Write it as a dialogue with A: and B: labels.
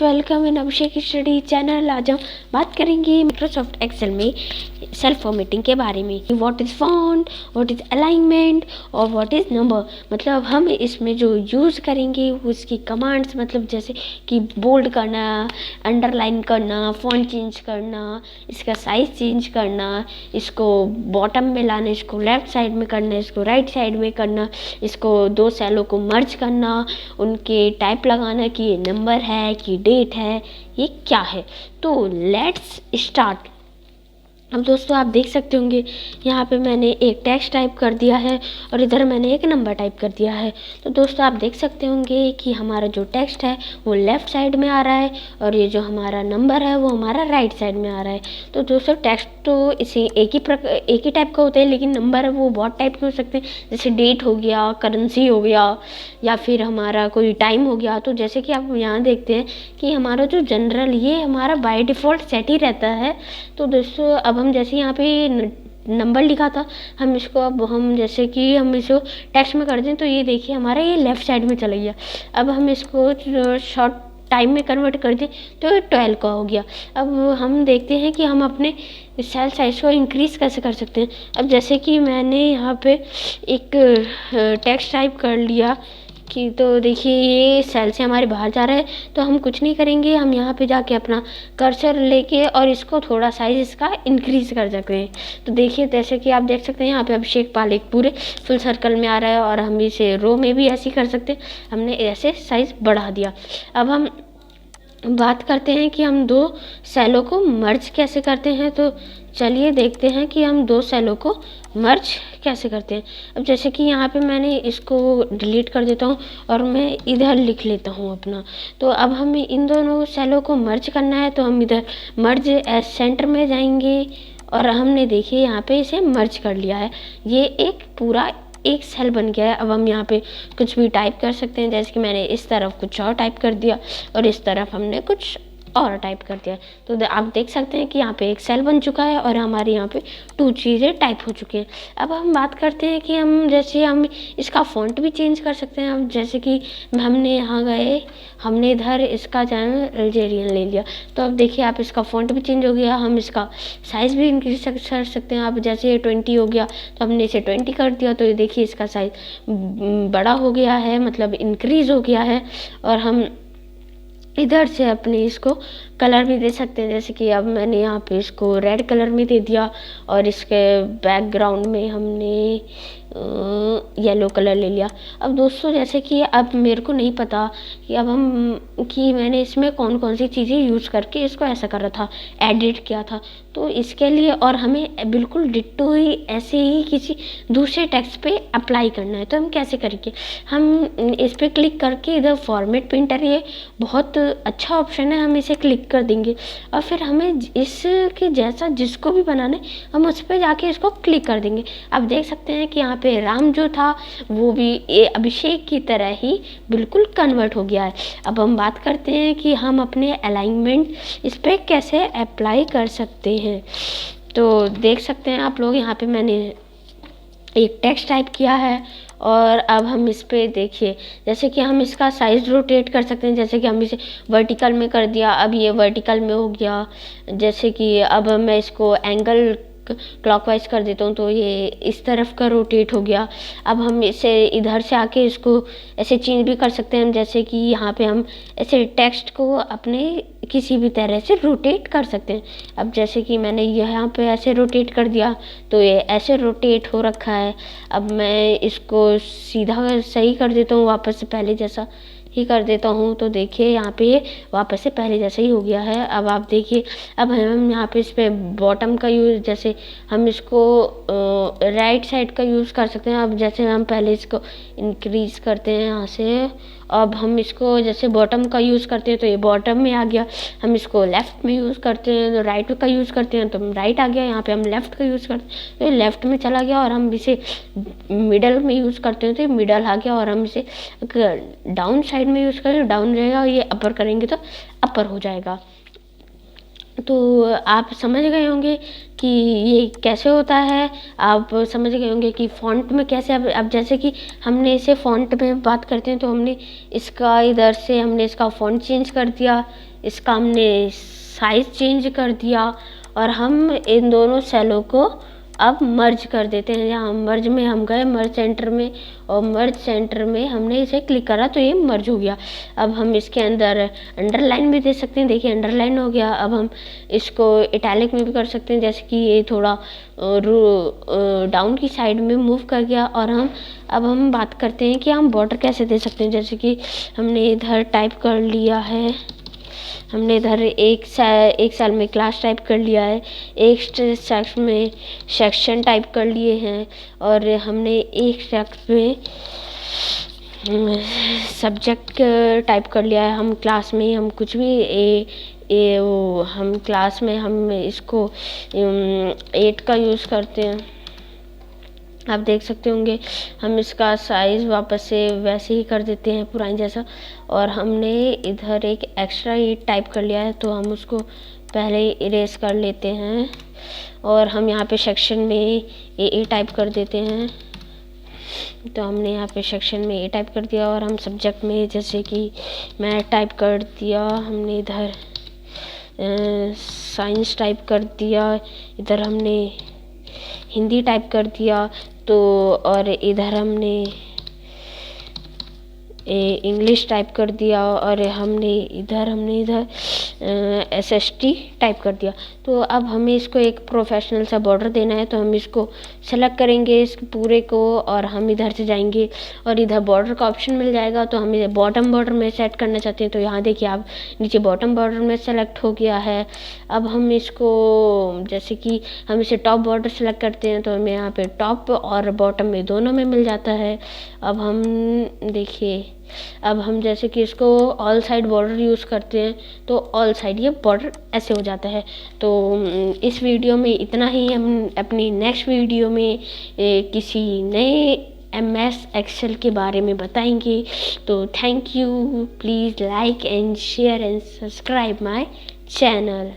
A: Welcome in Abhishek study channel. आज हम बात करेंगे माइक्रोसॉफ्ट एक्सेल में सेल फॉर्मेटिंग के बारे में। What is font, what is alignment और व्हाट इज़ नंबर। मतलब हम इसमें जो यूज़ करेंगे उसकी कमांड्स, मतलब जैसे कि बोल्ड करना, अंडरलाइन करना, फॉन्ट चेंज करना, इसका साइज़ चेंज करना, इसको बॉटम में लाना, इसको लेफ़्ट साइड में करना, इसको राइट साइड में करना, इसको दो सेलों को मर्ज करना, उनके टाइप लगाना कि ये नंबर है कि डेट है, ये क्या है। तो लेट्स स्टार्ट। अब दोस्तों आप देख सकते होंगे यहाँ पे मैंने एक टेक्स्ट टाइप कर दिया है और इधर मैंने एक नंबर टाइप कर दिया है। तो दोस्तों आप देख सकते होंगे कि हमारा जो टेक्स्ट है वो लेफ़्ट साइड में आ रहा है और ये जो हमारा नंबर है वो हमारा राइट साइड में आ रहा है। तो दोस्तों टेक्स्ट तो इसे एक ही टाइप का होता है, लेकिन नंबर है वो बहुत टाइप के हो सकते हैं, जैसे डेट हो गया, करेंसी हो गया, या फिर हमारा कोई टाइम हो गया। तो जैसे कि आप यहाँ देखते हैं कि हमारा जो जनरल ये हमारा बाय डिफ़ॉल्ट सेट ही रहता है। तो दोस्तों अब हम जैसे यहाँ पे नंबर लिखा था, हम इसको अब हम जैसे कि हम इसको टेक्स्ट में कर दें तो ये देखिए हमारा ये लेफ़्ट साइड में चला गया। अब हम इसको शॉर्ट टाइम में कन्वर्ट कर दें तो 12 का हो गया। अब हम देखते हैं कि हम अपने सेल साइज़ को इंक्रीज़ कैसे कर सकते हैं। अब जैसे कि मैंने यहाँ पे एक टेक्स्ट टाइप कर लिया कि तो देखिए ये सेल से हमारे बाहर जा रहा है, तो हम कुछ नहीं करेंगे, हम यहाँ पे जाके अपना कर्सर लेके और इसको थोड़ा साइज़ इसका इंक्रीज़ कर सकते हैं। तो देखिए जैसे कि आप देख सकते हैं यहाँ पे अभिषेक पालेख पूरे फुल सर्कल में आ रहा है और हम इसे रो में भी ऐसे ही कर सकते हैं। हमने ऐसे साइज़ बढ़ा दिया। अब हम बात करते हैं कि हम दो सेलों को मर्ज कैसे करते हैं। तो चलिए देखते हैं कि हम दो सेलों को मर्ज कैसे करते हैं। अब जैसे कि यहाँ पे मैंने इसको डिलीट कर देता हूँ और मैं इधर लिख लेता हूँ अपना। तो अब हमें इन दोनों सेलों को मर्ज करना है, तो हम इधर मर्ज एज सेंटर में जाएंगे और हमने देखिए यहाँ पे इसे मर्ज कर लिया है। ये एक पूरा एक सेल बन गया है। अब हम यहाँ पे कुछ भी टाइप कर सकते हैं, जैसे कि मैंने इस तरफ कुछ और टाइप कर दिया और इस तरफ हमने कुछ और टाइप कर दिया। तो आप देख सकते हैं कि यहाँ पे एक सेल बन चुका है और हमारे यहाँ पे 2 चीज़ें टाइप हो चुकी हैं। अब हम बात करते हैं कि हम इसका फ़ॉन्ट भी चेंज कर सकते हैं। अब जैसे कि हमने यहाँ गए, हमने इधर इसका चैनल अल्जेरियन ले लिया, तो अब देखिए आप इसका फ़ॉन्ट भी चेंज हो गया। हम इसका साइज़ भी इंक्रीज कर सकते हैं। अब जैसे ये 20 हो गया तो हमने इसे 20 कर दिया, तो ये देखिए इसका साइज़ बड़ा हो गया है, मतलब इंक्रीज़ हो गया है। और हम इधर से अपने इसको कलर भी दे सकते हैं, जैसे कि अब मैंने यहाँ पे इसको रेड कलर में दे दिया और इसके बैकग्राउंड में हमने येलो कलर ले लिया। अब दोस्तों जैसे कि अब मेरे को नहीं पता कि मैंने इसमें कौन कौन सी चीज़ें यूज़ करके इसको ऐसा कर रहा था, एडिट किया था। तो इसके लिए और हमें बिल्कुल डिट्टो ही ऐसे ही किसी दूसरे टेक्स्ट पे अप्लाई करना है। तो हम कैसे करेंगे, हम इस पर क्लिक करके इधर फॉर्मेट प्रिंटर, ये बहुत अच्छा ऑप्शन है, हम इसे क्लिक कर देंगे और फिर हमें इसके जैसा जिसको भी बनाना है हम उस पर जाके इसको क्लिक कर देंगे। आप देख सकते हैं कि यहाँ पे राम जो था वो भी अभिषेक की तरह ही बिल्कुल कन्वर्ट हो गया है। अब हम बात करते हैं कि हम अपने अलाइनमेंट इस पर कैसे अप्लाई कर सकते हैं। तो देख सकते हैं आप लोग, यहाँ पे मैंने एक टेक्स्ट टाइप किया है और अब हम इस पे देखिए जैसे कि हम इसका साइज़ रोटेट कर सकते हैं। जैसे कि हम इसे वर्टिकल में कर दिया, अब ये वर्टिकल में हो गया। जैसे कि अब मैं इसको एंगल क्लॉकवाइज कर देता हूँ तो ये इस तरफ का रोटेट हो गया। अब हम इसे इधर से आके इसको ऐसे चेंज भी कर सकते हैं, जैसे कि यहाँ पे हम ऐसे टेक्स्ट को अपने किसी भी तरह से रोटेट कर सकते हैं। अब जैसे कि मैंने यहाँ पे ऐसे रोटेट कर दिया तो ये ऐसे रोटेट हो रखा है। अब मैं इसको सीधा सही कर देता हूँ, वापस से पहले जैसा ही कर देता हूँ, तो देखिए यहाँ पे वापस से पहले जैसा ही हो गया है। अब आप देखिए, अब हम यहाँ पे इस पर बॉटम का यूज़, जैसे हम इसको राइट साइड का यूज़ कर सकते हैं। अब जैसे हम पहले इसको इंक्रीज़ करते हैं यहाँ से, अब हम इसको जैसे बॉटम का यूज़ करते हैं तो ये बॉटम में आ गया। हम इसको लेफ़्ट में यूज़ करते हैं तो राइट का यूज़ करते हैं तो राइट आ गया। यहाँ पे हम लेफ़्ट का यूज़ करते हैं तो ये लेफ़्ट में चला गया। और हम इसे मिडल में यूज़ करते हैं तो ये मिडल आ गया। और हम इसे डाउन साइड में यूज़ करें डाउन रहेगा, और ये अपर करेंगे तो अपर हो जाएगा। तो आप समझ गए होंगे कि ये कैसे होता है, आप समझ गए होंगे कि फ़ॉन्ट में कैसे। अब जैसे कि हमने इसे फ़ॉन्ट में बात करते हैं तो हमने इसका इधर से हमने इसका फ़ॉन्ट चेंज कर दिया, इसका हमने साइज़ चेंज कर दिया और हम इन दोनों सेलों को अब मर्ज कर देते हैं। यहाँ मर्ज में हम गए, मर्ज सेंटर में, और मर्ज सेंटर में हमने इसे क्लिक करा तो ये मर्ज हो गया। अब हम इसके अंदर अंडरलाइन भी दे सकते हैं, देखिए अंडरलाइन हो गया। अब हम इसको इटैलिक में भी कर सकते हैं, जैसे कि ये थोड़ा डाउन की साइड में मूव कर गया। और अब हम बात करते हैं कि हम बॉर्डर कैसे दे सकते हैं। जैसे कि हमने इधर टाइप कर लिया है, हमने इधर एक सेल में क्लास टाइप कर लिया है, एक सेक्शन में सेक्शन टाइप कर लिए हैं, और हमने एक सेक्शन में सब्जेक्ट टाइप कर लिया है। हम क्लास में हम कुछ भी हम क्लास में हम इसको 8 का यूज़ करते हैं। आप देख सकते होंगे हम इसका साइज़ वापस से वैसे ही कर देते हैं पुरानी जैसा। और हमने इधर एक एक्स्ट्रा ई टाइप कर लिया है, तो हम उसको पहले इरेज कर लेते हैं। और हम यहाँ पे सेक्शन में ए टाइप कर देते हैं, तो हमने यहाँ पे सेक्शन में ए टाइप कर दिया। और हम सब्जेक्ट में जैसे कि मैथ टाइप कर दिया, हमने इधर साइंस टाइप कर दिया, इधर हमने हिंदी टाइप कर दिया, तो और इधर हमने इंग्लिश टाइप कर दिया, और हमने इधर SST टाइप कर दिया। तो अब हमें इसको एक प्रोफेशनल सा बॉर्डर देना है, तो हम इसको सेलेक्ट करेंगे इस पूरे को, और हम इधर से जाएंगे और इधर बॉर्डर का ऑप्शन मिल जाएगा। तो हम इधर बॉटम बॉर्डर में सेट करना चाहते हैं, तो यहाँ देखिए आप नीचे बॉटम बॉर्डर में सेलेक्ट हो गया है। अब हम इसको जैसे कि हम इसे टॉप बॉर्डर सेलेक्ट करते हैं, तो हमें यहाँ पे टॉप और बॉटम में दोनों में मिल जाता है। अब हम देखिए, अब हम जैसे कि इसको ऑल साइड बॉर्डर यूज़ करते हैं, तो ऑल साइड ये बॉर्डर ऐसे हो जाता है। तो इस वीडियो में इतना ही। हम अपनी नेक्स्ट वीडियो में किसी नए MS एक्सेल के बारे में बताएंगे। तो thank you, please like and share and subscribe my channel.